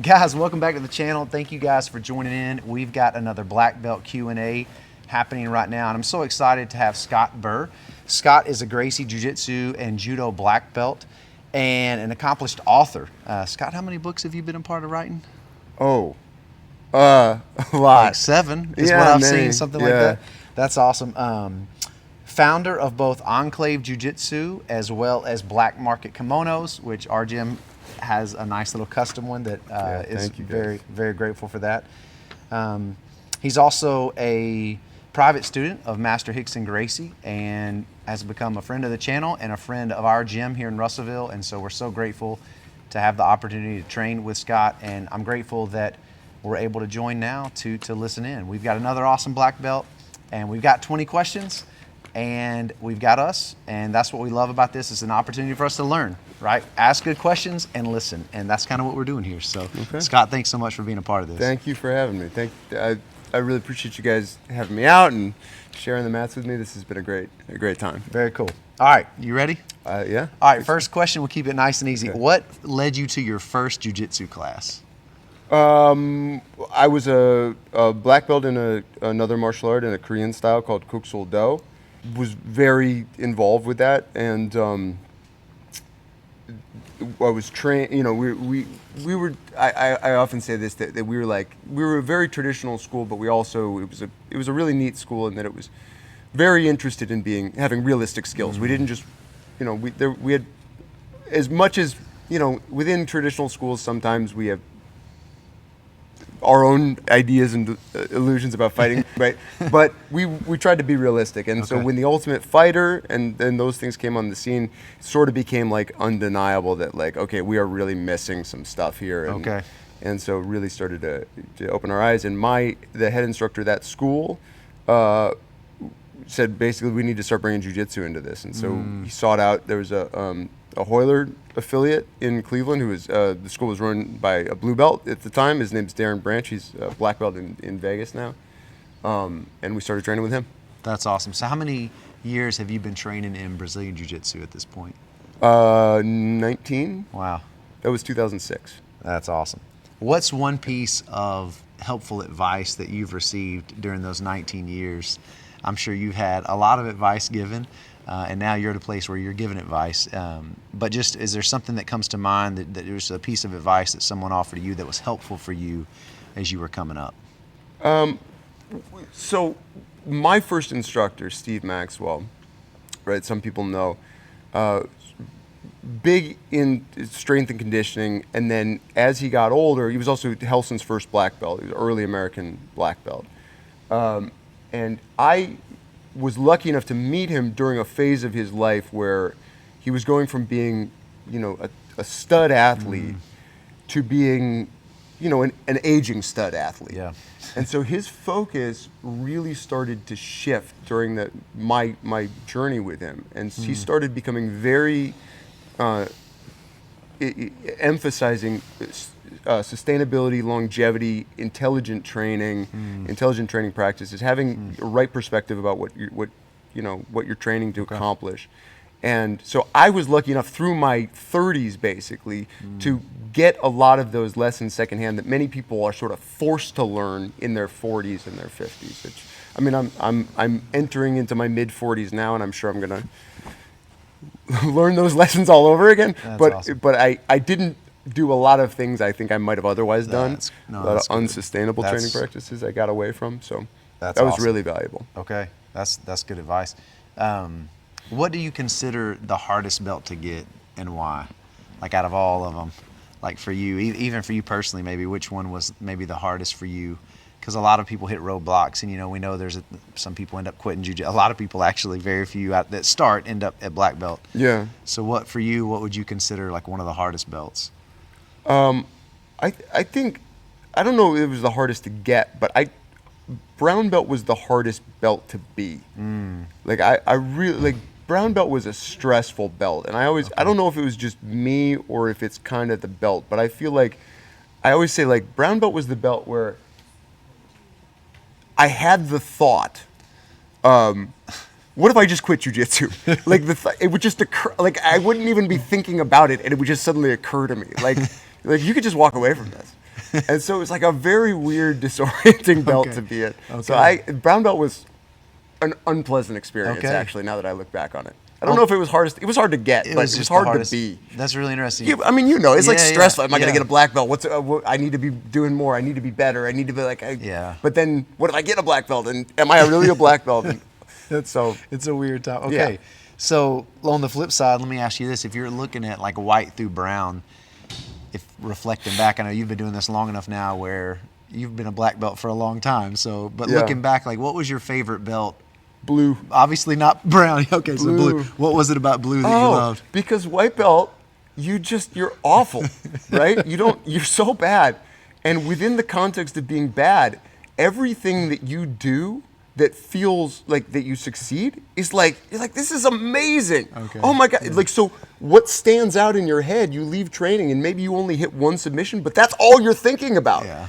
Guys, welcome back to the channel. Thank you guys for joining in. We've got another black belt Q&A happening right now, and I'm so excited to have Scott Burr. Scott is a Gracie Jiu Jitsu and Judo black belt and an accomplished author. Scott, how many books have you been a part of writing? Oh, a lot. Like 7 is Yeah, what I've many. seen, something like Yeah. that. That's awesome. Founder of both Enclave Jiu Jitsu as well as Black Market Kimonos, which our gym has a nice little custom one that is thank you, guys. very, very grateful for that. He's also a private student of Master Hickson Gracie and has become a friend of the channel and a friend of our gym here in Russellville. And so we're so grateful to have the opportunity to train with Scott. And I'm grateful that we're able to join now to listen in. We've got another awesome black belt and we've got 20 questions. And we've got us, and that's what we love about this. It's an opportunity for us to learn, right? Ask good questions and listen, and that's kind of what we're doing here. So, Scott, thanks so much for being a part of this. Thank you for having me. I really appreciate you guys having me out and sharing the mats with me. This has been a great time. Very cool. All right, you ready? Yeah. All right, first question. We'll keep it nice and easy. Okay. What led you to your first jiu-jitsu class? I was a black belt in another martial art in a Korean style called Kuksul Do. Was very involved with that, and I was trained. You know, we were. I often say this that we were a very traditional school, but we also it was a really neat school in that it was very interested in having realistic skills. We didn't just, you know, we had as much as, you know, within traditional schools sometimes we have our own ideas and illusions about fighting, right? But we tried to be realistic, and so when the Ultimate Fighter and then those things came on the scene, it sort of became like undeniable that like, okay, we are really missing some stuff here. And, and so really started to open our eyes. And the head instructor at that school said basically we need to start bringing jiu-jitsu into this, and so he sought out. There was a Hoyler affiliate in Cleveland who was, the school was run by a blue belt at the time. His name's Darren Branch. He's a black belt in Vegas now. And we started training with him. That's awesome. So how many years have you been training in Brazilian Jiu-Jitsu at this point? 19. Wow. That was 2006. That's awesome. What's one piece of helpful advice that you've received during those 19 years? I'm sure you've had a lot of advice given. And now you're at a place where you're giving advice. But just, is there something that comes to mind that there's a piece of advice that someone offered you that was helpful for you as you were coming up? So my first instructor, Steve Maxwell, right, some people know, big in strength and conditioning. And then as he got older, he was also Helson's first black belt. He was early American black belt. And I was lucky enough to meet him during a phase of his life where he was going from being, you know, a stud athlete to being, you know, an aging stud athlete. Yeah. And so his focus really started to shift during my journey with him, and he started becoming very emphasizing sustainability, longevity, intelligent training practices, having a right perspective about what you're training to accomplish. And so I was lucky enough through my 30s basically to get a lot of those lessons secondhand that many people are sort of forced to learn in their 40s and their 50s. Which, I mean, I'm entering into my mid 40s now, and I'm sure I'm gonna learn those lessons all over again. But I didn't do a lot of things I think I might have otherwise done. A lot of unsustainable training practices I got away from. So that was really valuable. Okay, that's good advice. What do you consider the hardest belt to get and why? Like out of all of them, like for you, even for you personally, maybe which one was maybe the hardest for you? Because a lot of people hit roadblocks, and you know, we know there's some people end up quitting jiu-jitsu. A lot of people actually, very few that start end up at black belt. Yeah. So what for you? What would you consider like one of the hardest belts? I think, I don't know if it was the hardest to get, but brown belt was the hardest belt to be. Like I really, like brown belt was a stressful belt, and I don't know if it was just me or if it's kind of the belt, but I feel like, I always say like brown belt was the belt where I had the thought, what if I just quit jiu-jitsu? Like it would just occur, like I wouldn't even be thinking about it, and it would just suddenly occur to me. Like you could just walk away from this. And so it's like a very weird, disorienting belt Okay. to be in. Okay. So brown belt was an unpleasant experience, Okay. actually, now that I look back on it. I don't know if it was hardest. It was hard to get, but it was just hard the hardest. to be. That's really interesting. Yeah, I mean, it's like Yeah, stressful. yeah, Am I going yeah. to get a black belt? I need to be doing more. I need to be better. I need to be like, Yeah. But then, what if I get a black belt? And am I really a black belt? And so It's a weird time. Okay. Yeah. So on the flip side, let me ask you this: if you're looking at like white through brown, if reflecting back, I know you've been doing this long enough now where you've been a black belt for a long time. So, but Yeah. looking back, like what was your favorite belt? blue. Obviously not brown. Okay, so blue. Blue. What was it about blue that you loved? Because white belt, you're awful, right? You're so bad. And within the context of being bad, everything that you do that feels like that you succeed is like, you're like, this is amazing. Okay. Oh my God. Like, so what stands out in your head, you leave training and maybe you only hit one submission, but that's all you're thinking about. Yeah.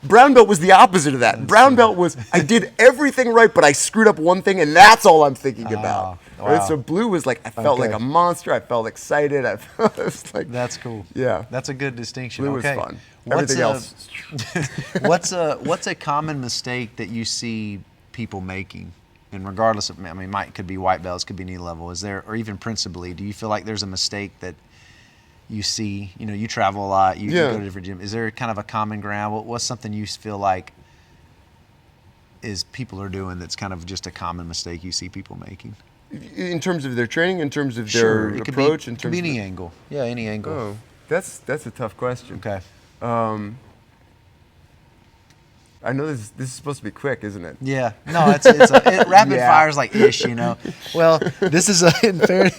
Brown belt was the opposite of that. Brown belt was, I did everything right, but I screwed up one thing, and that's all I'm thinking about. wow. Right? So blue was like, I felt like Okay. a monster. I felt excited. I felt like, That's cool. Yeah. That's a good distinction. blue was Okay. fun. What's Everything a- else. what's a common mistake that you see people making? And regardless of, I mean, could be white belts, could be knee level. Is there, or even principally, do you feel like there's a mistake that you see? You know, you travel a lot, you Yeah. go to different gyms. Is there kind of a common ground? What's something you feel like is people are doing that's kind of just a common mistake you see people making? In terms of their training, in terms of Sure, their it could approach, be, in could terms be of any angle. Yeah, any angle. Oh, that's a tough question. Okay. I know this is supposed to be quick, isn't it? Yeah, no, rapid Yeah. fire's like ish, you know. Well, this is in fairness.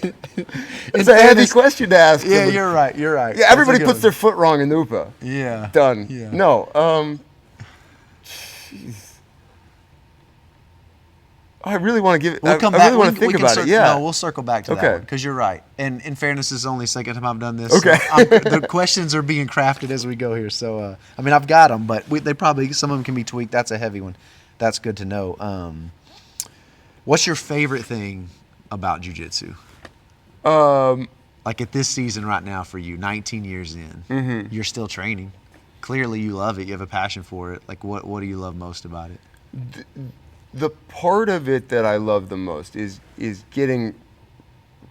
It's a heavy question to ask. Yeah, you're right. You're right. Yeah, everybody puts their foot wrong in the UPA. Yeah. Done. Yeah. No. Jeez. I really want to give it. We'll come I back. really want to think about it. Yeah. No, we'll circle back to that Okay. one because you're right. And in fairness, this is only the second time I've done this. Okay. So the questions are being crafted as we go here. So, I mean, I've got them, but they probably, some of them can be tweaked. That's a heavy one. That's good to know. What's your favorite thing about jiu-jitsu? Like at this season right now for you, 19 years in, you're still training. Clearly you love it. You have a passion for it. Like what do you love most about it? The part of it that I love the most is getting,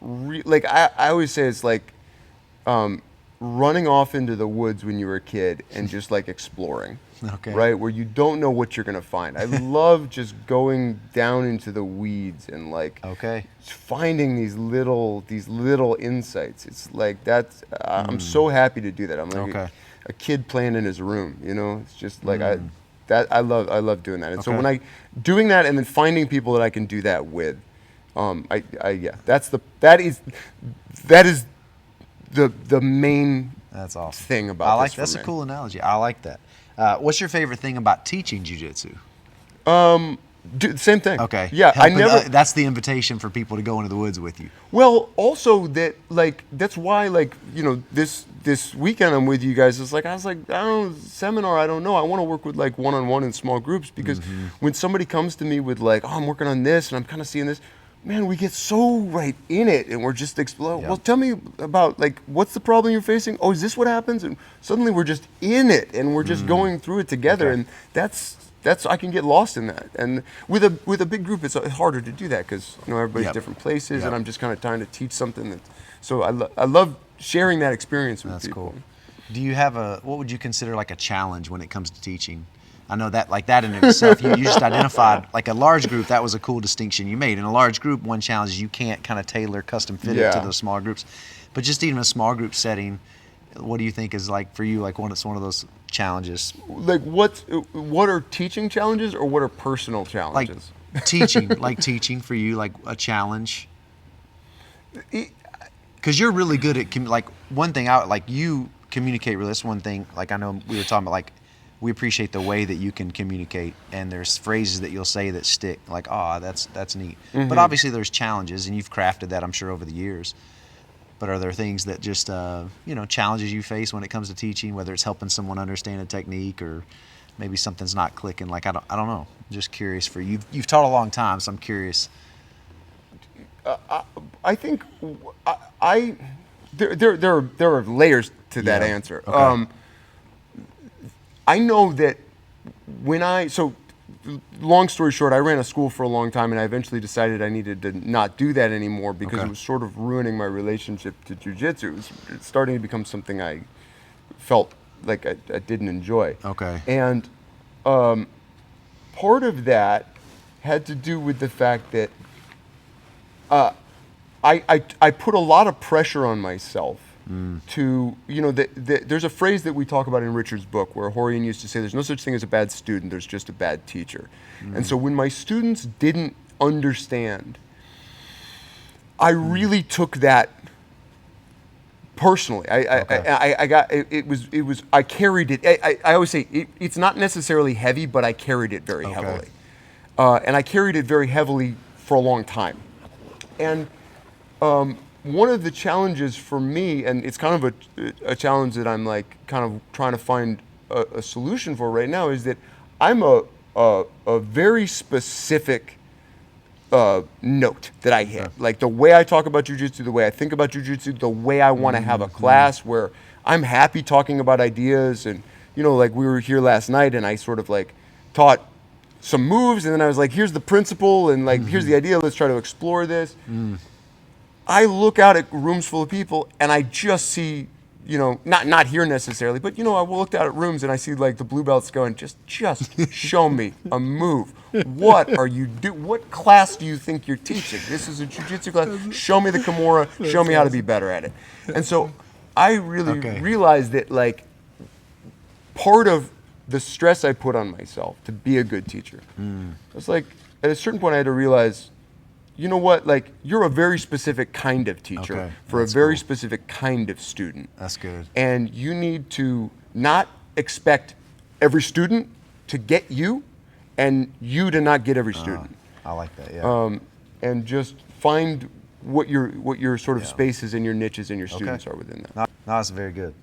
like I always say it's like running off into the woods when you were a kid and just like exploring. Okay. Right, where you don't know what you're gonna find. I love just going down into the weeds and like Okay. finding these little insights. It's like that's I'm so happy to do that. I'm like Okay. a kid playing in his room. You know, it's just like I love doing that. And so Okay. when I doing that and then finding people that I can do that with, yeah, that is the main That's awesome. thing about I like this for that's me. a cool analogy. I like that. What's your favorite thing about teaching jiu-jitsu? Same thing. Okay. Yeah, that's the invitation for people to go into the woods with you. Well, also that like that's why like this weekend I'm with you guys. It's like I was like I don't know, seminar. I don't know. I want to work with like one-on-one in small groups because when somebody comes to me with like I'm working on this and I'm kind of seeing this, man, we get so right in it and we're just exploding. Yeah. Well, tell me about like what's the problem you're facing? Oh, is this what happens? And suddenly we're just in it and we're just going through it together, Okay. and that's I can get lost in that. And with a big group, it's harder to do that because everybody's Yep. different places, Yep. and I'm just kind of trying to teach something that. So I love sharing that experience with That's people. cool. Do you have what would you consider like a challenge when it comes to teaching? I know that like that in itself, you just identified like a large group. That was a cool distinction you made. In a large group, one challenge is you can't kind of tailor, custom fit it to Yeah. those smaller groups. But just even a small group setting, what do you think is like for you, like one of those challenges? Like what are teaching challenges or what are personal Like challenges? teaching for you, like a challenge. Because you're really good at like one thing out, like you communicate really. That's one thing. Like I know we were talking about, like we appreciate the way that you can communicate, and there's phrases that you'll say that stick. Like, that's neat. But obviously there's challenges, and you've crafted that, I'm sure, over the years. But are there things that just challenges you face when it comes to teaching, whether it's helping someone understand a technique or maybe something's not clicking? Like I don't know. I'm just curious for you. You've taught a long time, so I'm curious. I think there are layers to that Yeah. answer. Okay. I know that long story short, I ran a school for a long time, and I eventually decided I needed to not do that anymore because Okay. it was sort of ruining my relationship to jiu-jitsu. It was starting to become something I felt like I didn't enjoy. Okay. And part of that had to do with the fact that I put a lot of pressure on myself to, there's a phrase that we talk about in Richard's book where Horian used to say there's no such thing as a bad student, there's just a bad teacher. And so when my students didn't understand, I really took that personally. I carried it. I always say it's not necessarily heavy, but I carried it very heavily. And I carried it very heavily for a long time. And one of the challenges for me, and it's kind of a challenge that I'm like kind of trying to find a solution for right now, is that I'm a very specific note that I hit. Like the way I talk about jiu-jitsu, the way I think about jiu-jitsu, the way I want to have a class where I'm happy talking about ideas. And, like we were here last night and I sort of like taught some moves and then I was like, here's the principle and like, here's the idea, let's try to explore this. I look out at rooms full of people and I just see, not here necessarily, but I looked out at rooms and I see like the blue belts going, just show me a move. What are you what class do you think you're teaching? This is a jiu-jitsu class. Show me the Kimura, show me how to be better at it. And so I really realized that like part of the stress I put on myself to be a good teacher, it's like at a certain point I had to realize, you know what, like you're a very specific kind of teacher for a very specific kind of student. That's good. And you need to not expect every student to get you and you to not get every student. I like that, yeah. And just find what your sort of spaces and your niches and your students are within that. No, that's very good.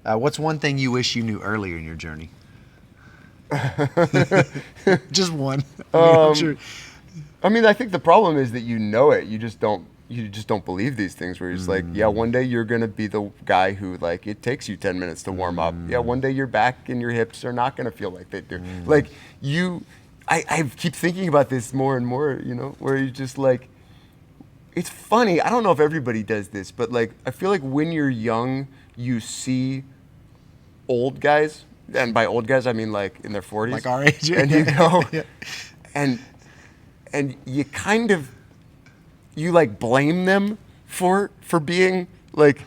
What's one thing you wish you knew earlier in your journey? Just one. I'm sure. I mean, I think the problem is that you know it. You just don't believe these things where you're just like, yeah, one day you're going to be the guy who like, it takes you 10 minutes to warm up. Yeah, one day your back and your hips are not going to feel like they do. Like I keep thinking about this more and more, where you just like, it's funny. I don't know if everybody does this, but like, I feel like when you're young, you see old guys, and by old guys, I mean like in their 40s. Like our age. And you go, and you kind of, you like blame them for being like,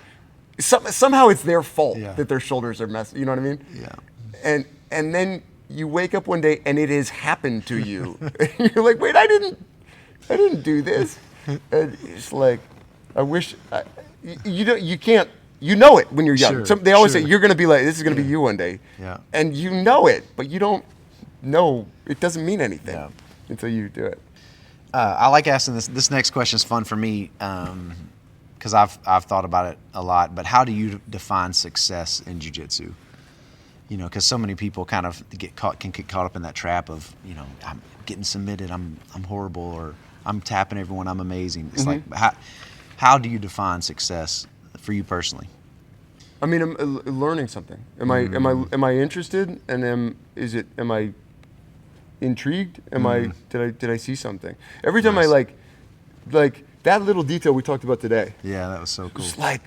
somehow it's their fault that their shoulders are messed, you know what I mean? Yeah. And then you wake up one day and it has happened to you. And you're like, wait, I didn't do this. And it's like, I wish, you can't, it when you're young. Sure, They always say, you're going to be like, this is going to be you one day. Yeah. And you know it, but you don't know, it doesn't mean anything until you do it. I like asking this. This next question is fun for me because I've thought about it a lot. But how do you define success in jiu-jitsu? Because so many people kind of can get caught up in that trap of, I'm getting submitted, I'm horrible, or I'm tapping everyone, I'm amazing. It's like, how do you define success for you personally? I mean, I'm learning something. Am I interested? And am I intrigued? Did I see something? Every time I like that little detail we talked about today. Yeah, that was so cool. Just like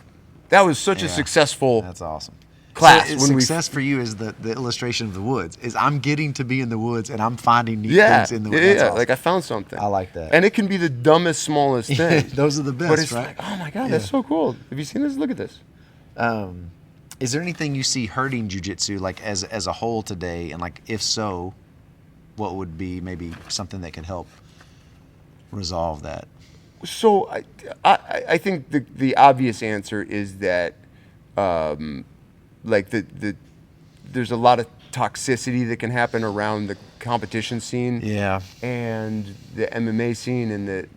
that was such a successful. That's awesome. Class. So success for you is the illustration of the woods. Is I'm getting to be in the woods and I'm finding neat things in the woods. Yeah, awesome. Like I found something. I like that. And it can be the dumbest, smallest thing. Those are the best, but it's right? like, oh my God, that's so cool. Have you seen this? Look at this. Is there anything you see hurting jiu-jitsu like as a whole today? And like if so, what would be maybe something that could help resolve that? So I think the obvious answer is that like there's a lot of toxicity that can happen around the competition scene, and the MMA scene, and the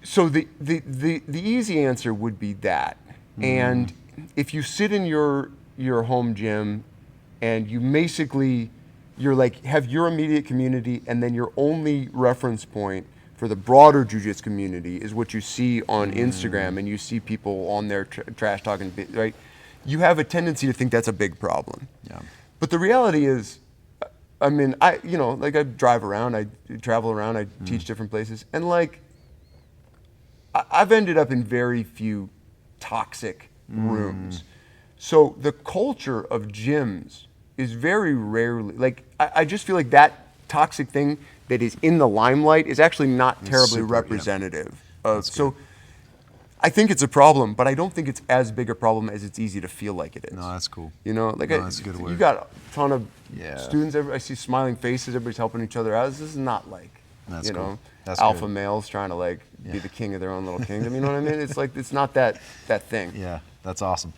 so the easy answer would be that. And if you sit in your home gym, and you basically you're like have your immediate community, and then your only reference point for the broader jiu-jitsu community is what you see on Instagram, and you see people on there trash talking, right? you have a tendency to think that's a big problem. Yeah. But the reality is, I mean, I drive around, I travel around, I teach different places, and like, I've ended up in very few toxic rooms. So the culture of gyms is very rarely, like, I just feel like that toxic thing that is in the limelight is actually not terribly representative of, so I think it's a problem, but I don't think it's as big a problem as it's easy to feel like it is. No, that's cool. You know, like, that's a good word. You got a ton of students, I see smiling faces, everybody's helping each other out. This is not like, that's you cool. know, That's alpha good. males trying to like be the king of their own little kingdom. You know what I mean? It's like, it's not that thing. Yeah, that's awesome.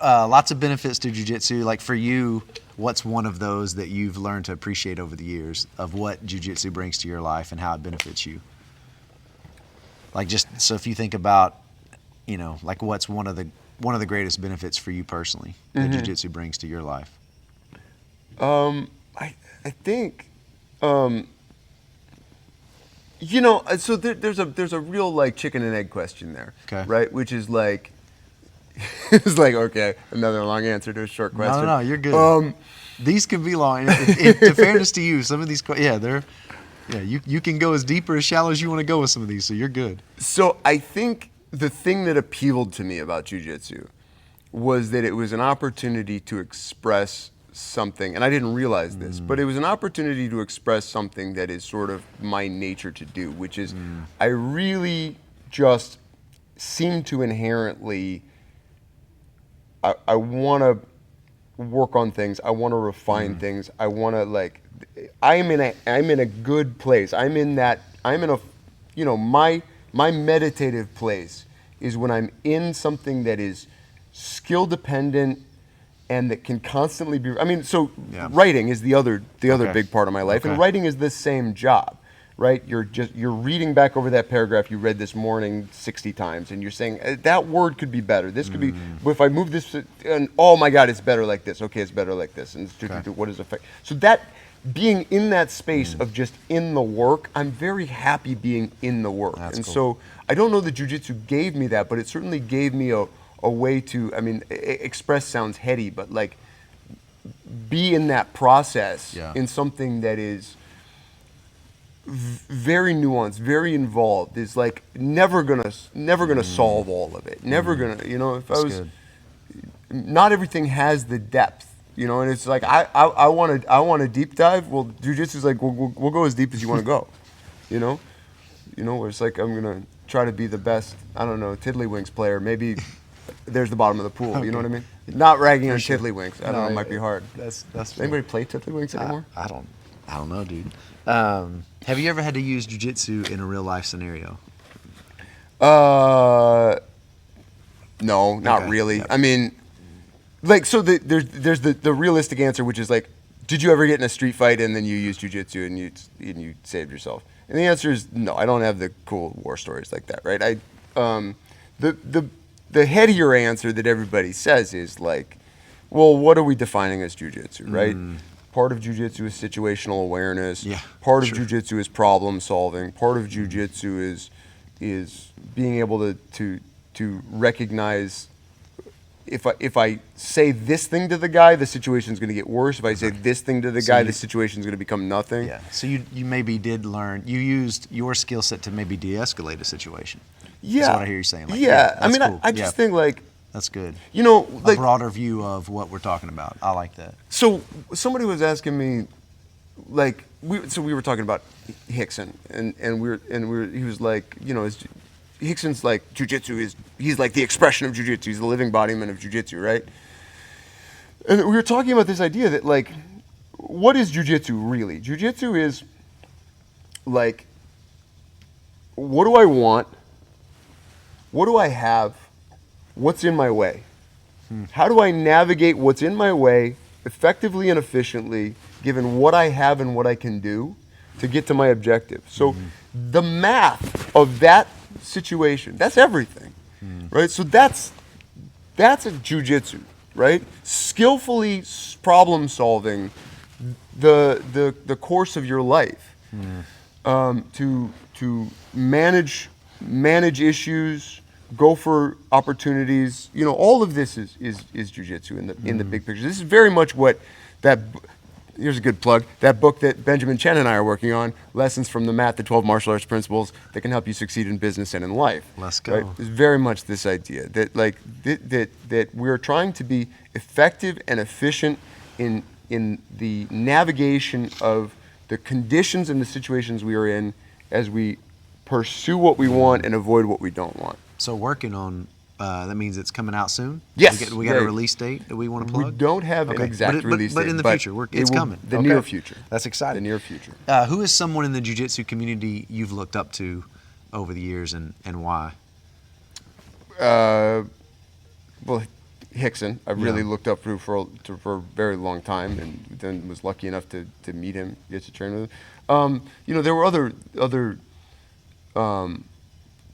Lots of benefits to jiu-jitsu. Like for you, what's one of those that you've learned to appreciate over the years of what jiu-jitsu brings to your life and how it benefits you? Like, just so if you think about, you know, like what's one of the greatest benefits for you personally that jiu-jitsu brings to your life? I think, you know, so there's a real like chicken and egg question there, right? Which is like, it's like, okay, another long answer to a short question. No, you're good. These can be long. To fairness to you, some of these, you can go as deep or as shallow as you want to go with some of these, so you're good. So I think the thing that appealed to me about jiu-jitsu was that it was an opportunity to express something, and I didn't realize this, but it was an opportunity to express something that is sort of my nature to do, which is I really just seem to inherently, I want to work on things, I want to refine things, I want to like, I'm in a good place. You know, my meditative place is when I'm in something that is skill dependent and that can constantly be, I mean, so writing is the other big part of my life, and writing is the same job, right? You're reading back over that paragraph you read this morning 60 times, and you're saying that word could be better. This could be, if I move this, and oh my God, it's better like this. Okay, it's better like this, and what is effect? So that being in that space of just in the work, I'm very happy being in the work, so I don't know that jiu-jitsu gave me that, but it certainly gave me a way to, I mean, express sounds heady, but like be in that process in something that is very nuanced, very involved, is like never gonna solve all of it. Never gonna, you know, if I was, not everything has the depth, you know, and it's like I want a deep dive. Well, jiu-jitsu is like we'll go as deep as you want to go, you know, where it's like I'm gonna try to be the best, I don't know, tiddlywinks player. Maybe there's the bottom of the pool. You know what I mean? Not ragging on tiddlywinks. I don't know. It might be hard. That's anybody play tiddlywinks anymore? I don't know, dude. Have you ever had to use jiu-jitsu in a real life scenario? No, not really. I mean, like, so there's the realistic answer, which is like, did you ever get in a street fight and then you used jiu-jitsu and you saved yourself? And the answer is no. I don't have the cool war stories like that, right? The headier answer that everybody says is like, well, what are we defining as jiu-jitsu, right? Part of jiu-jitsu is situational awareness. Part of jiu-jitsu is problem solving. Part of jiu-jitsu is being able to recognize if I say this thing to the guy, the situation's going to get worse. If I say this thing to the guy, the situation's going to become nothing. Yeah. So you maybe did learn. You used your skill set to maybe de-escalate a situation. Yeah. That's what I hear you saying. Like, I mean, cool. I just think like, that's good. You know, like a broader view of what we're talking about. I like that. So somebody was asking me, like, we were talking about Hickson, and he was like, you know, Hickson's like jiu-jitsu he's like the expression of jiu-jitsu. He's the living embodiment of jiu-jitsu, right? And we were talking about this idea that like, what is jiu-jitsu really? Jiu-jitsu is like, what do I want? What do I have? What's in my way? How do I navigate what's in my way effectively and efficiently, given what I have and what I can do to get to my objective? So the math of that situation, that's everything, right? So that's a jiu-jitsu, right? Skillfully problem solving the course of your life, to manage issues, go for opportunities. You know, all of this is jiu-jitsu in the big picture. This is very much what here's a good plug, that book that Benjamin Chen and I are working on, Lessons from the Mat, the 12 Martial Arts Principles that can help you succeed in business and in life. Let's go. Right? It's very much this idea that like that we're trying to be effective and efficient in the navigation of the conditions and the situations we are in as we pursue what we want and avoid what we don't want. So working on, that means it's coming out soon? Yes. We got a release date that we want to plug? We don't have an exact release date. But in the future, it's coming. The near future. That's exciting. The near future. Who is someone in the jiu-jitsu community you've looked up to over the years and why? Well, Hickson, I've really looked up to for a very long time, and then was lucky enough to meet him, get to train with him. You know, there were other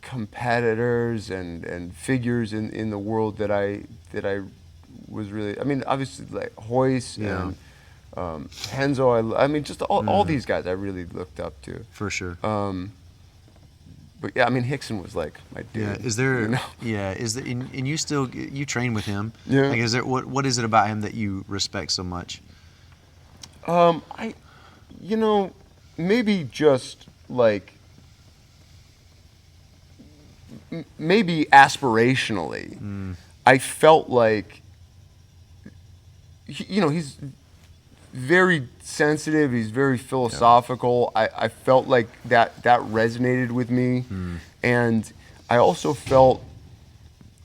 competitors and figures in the world that I was really, I mean, obviously like Hoyce and Henzo. I mean, just all these guys I really looked up to. For sure. But yeah, I mean, Hickson was like my dude. Yeah. Is there? You know? Yeah. Is there? And you train with him? Yeah. Like, is there? What is it about him that you respect so much? You know, maybe just like. Maybe aspirationally, I felt like, you know, he's very sensitive. He's very philosophical. I felt like that resonated with me, and I also felt,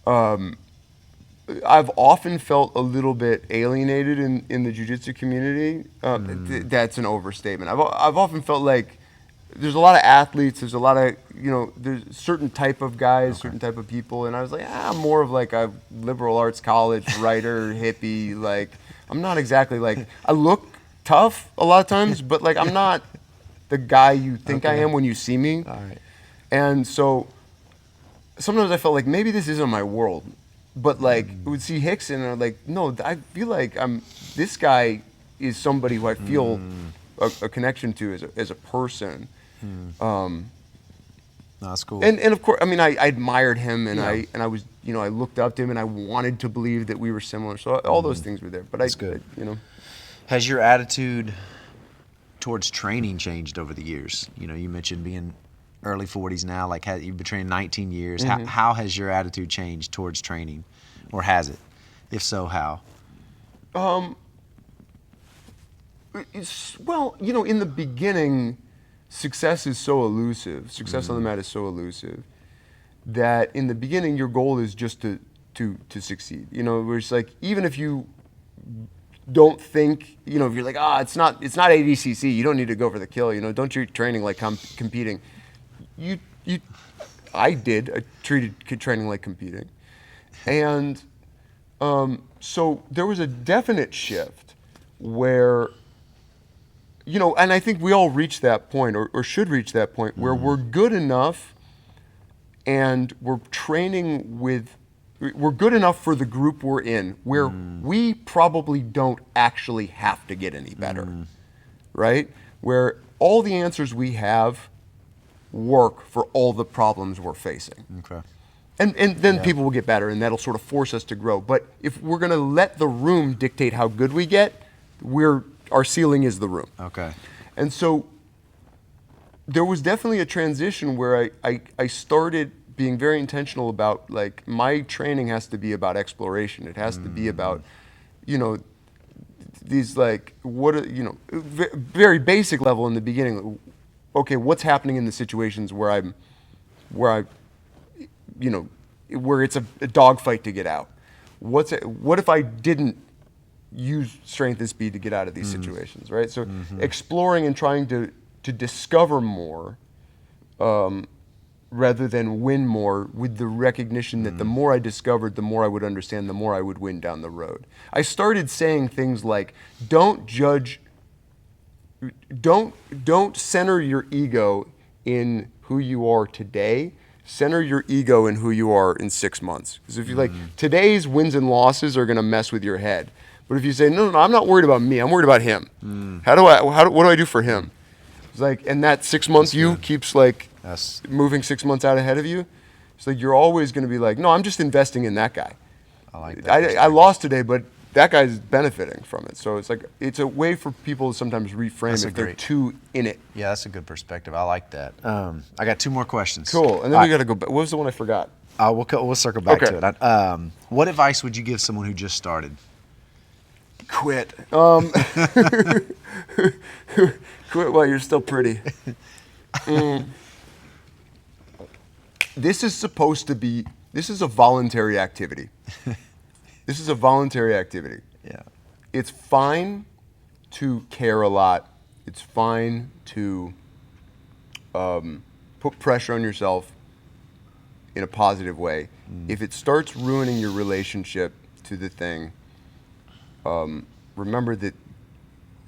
I've often felt a little bit alienated in the jiu-jitsu community. That's an overstatement. I've often felt like there's a lot of athletes, there's a lot of, you know, there's a certain type of guys, certain type of people, and I was like, I'm more of like a liberal arts college writer, hippie, like, I'm not exactly like, I look tough a lot of times, but like, I'm not the guy you think I am when you see me. All right. And so, sometimes I felt like maybe this isn't my world, but like, I would see Hickson and I'm like, no, I feel like this guy is somebody who I feel a connection to as a person. No, that's cool. And of course, I mean, I admired him, and I was, you know, I looked up to him, and I wanted to believe that we were similar. So all those things were there. But That's good. You know, Has your attitude towards training changed over the years? You know, you mentioned being early 40s now. Like, you've been training 19 years. How has your attitude changed towards training, or has it? If so, how? Well, you know, in the beginning, success is so elusive. Success on the mat is so elusive that in the beginning, your goal is just to succeed. You know, where it's like, even if you don't think, you know, if you're like, it's not ADCC, you don't need to go for the kill. You know, don't treat training like competing. I treated training like competing, and so there was a definite shift where, you know, and I think we all reach that point, or should reach that point, where we're good enough and we're good enough for the group we're in, where we probably don't actually have to get any better, right? Where all the answers we have work for all the problems we're facing. Okay. And then people will get better, and that'll sort of force us to grow. But if we're going to let the room dictate how good we get, our ceiling is the room. Okay. And so there was definitely a transition where I started being very intentional about, like, my training has to be about exploration. It has to be about, you know, these, like, very basic level in the beginning. Okay, what's happening in the situations where where it's a dogfight to get out? What if I didn't use strength and speed to get out of these situations, right? So exploring and trying to discover more rather than win more, with the recognition that the more I discovered, the more I would understand, the more I would win down the road. I started saying things like, don't center your ego in who you are today. Center your ego in who you are in 6 months. Because if you like, today's wins and losses are going to mess with your head. But if you say, no, I'm not worried about me, I'm worried about him. What do I do for him? It's like, and that 6 months keeps like moving 6 months out ahead of you, So you're always going to be like, no, I'm just investing in that guy. I like that. I lost today, but that guy's benefiting from it. So it's like, it's a way for people to sometimes reframe if they're too in it. Yeah, that's a good perspective. I like that. I got 2 more questions. Cool. And then we got to go back. What was the one I forgot? We'll circle back to it. What advice would you give someone who just started? Quit. Quit while you're still pretty. This is a voluntary activity. This is a voluntary activity. Yeah. It's fine to care a lot. It's fine to put pressure on yourself in a positive way. If it starts ruining your relationship to the thing, remember that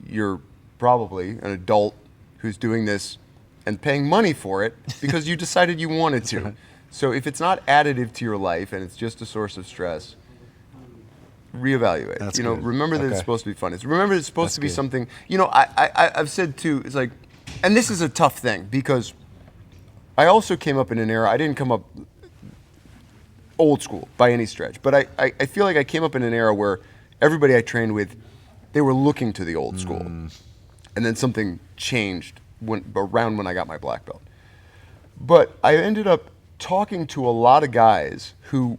you're probably an adult who's doing this and paying money for it because you decided you wanted to. So if it's not additive to your life and it's just a source of stress, reevaluate. That's good. Remember that it's supposed to be fun. Remember that it's supposed to be something. I've said too. It's like, and this is a tough thing because I also came up in an era. I didn't come up old school by any stretch, but I feel like I came up in an era where everybody I trained with, they were looking to the old school, and then something changed around when I got my black belt. But I ended up talking to a lot of guys who,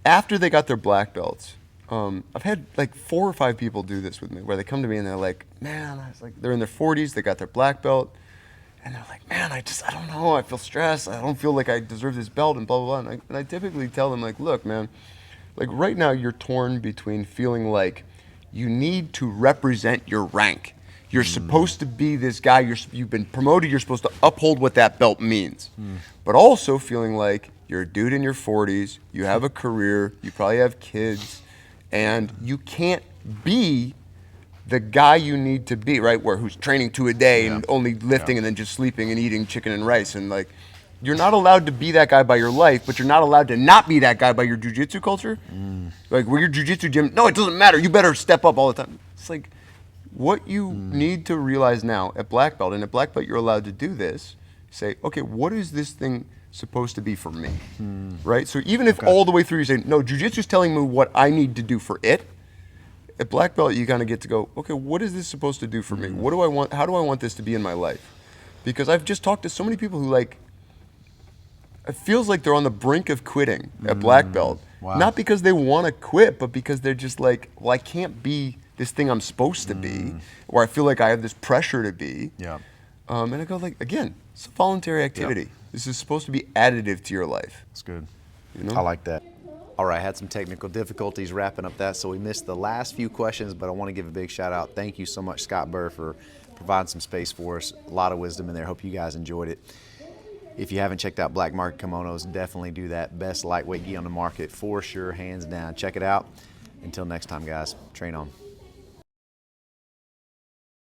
after they got their black belts, I've had like 4 or 5 people do this with me, where they come to me and they're like, man, they're in their 40s, they got their black belt, and they're like, man, I don't know, I feel stressed, I don't feel like I deserve this belt, and blah, blah, blah. And I typically tell them, like, look, man, like right now you're torn between feeling like you need to represent your rank. You're supposed to be this guy, you've been promoted, you're supposed to uphold what that belt means. But also feeling like you're a dude in your 40s, you have a career, you probably have kids, and you can't be the guy you need to be, right? Who's training 2 a day and only lifting and then just sleeping and eating chicken and rice. And like, you're not allowed to be that guy by your life, but you're not allowed to not be that guy by your jiu-jitsu culture. Like, we're your jiu-jitsu gym, no, it doesn't matter, you better step up all the time. It's like, what you need to realize now at black belt, and at black belt you're allowed to do this, say, okay, what is this thing supposed to be for me, right? So even if all the way through you say, no, jiu-jitsu's telling me what I need to do for it, at black belt you kind of get to go, okay, what is this supposed to do for me? What do I want? How do I want this to be in my life? Because I've just talked to so many people who, like, it feels like they're on the brink of quitting at black belt. Wow. Not because they want to quit, but because they're just like, well, I can't be this thing I'm supposed to be, or I feel like I have this pressure to be. Yeah. And I go, like, again, it's a voluntary activity. This is supposed to be additive to your life. That's good. You know? I like that. All right, had some technical difficulties wrapping up that, so we missed the last few questions, but I want to give a big shout out. Thank you so much, Scott Burr, for providing some space for us. A lot of wisdom in there. Hope you guys enjoyed it. If you haven't checked out Black Market Kimonos, definitely do that. Best lightweight gi on the market for sure, hands down. Check it out. Until next time, guys, train on.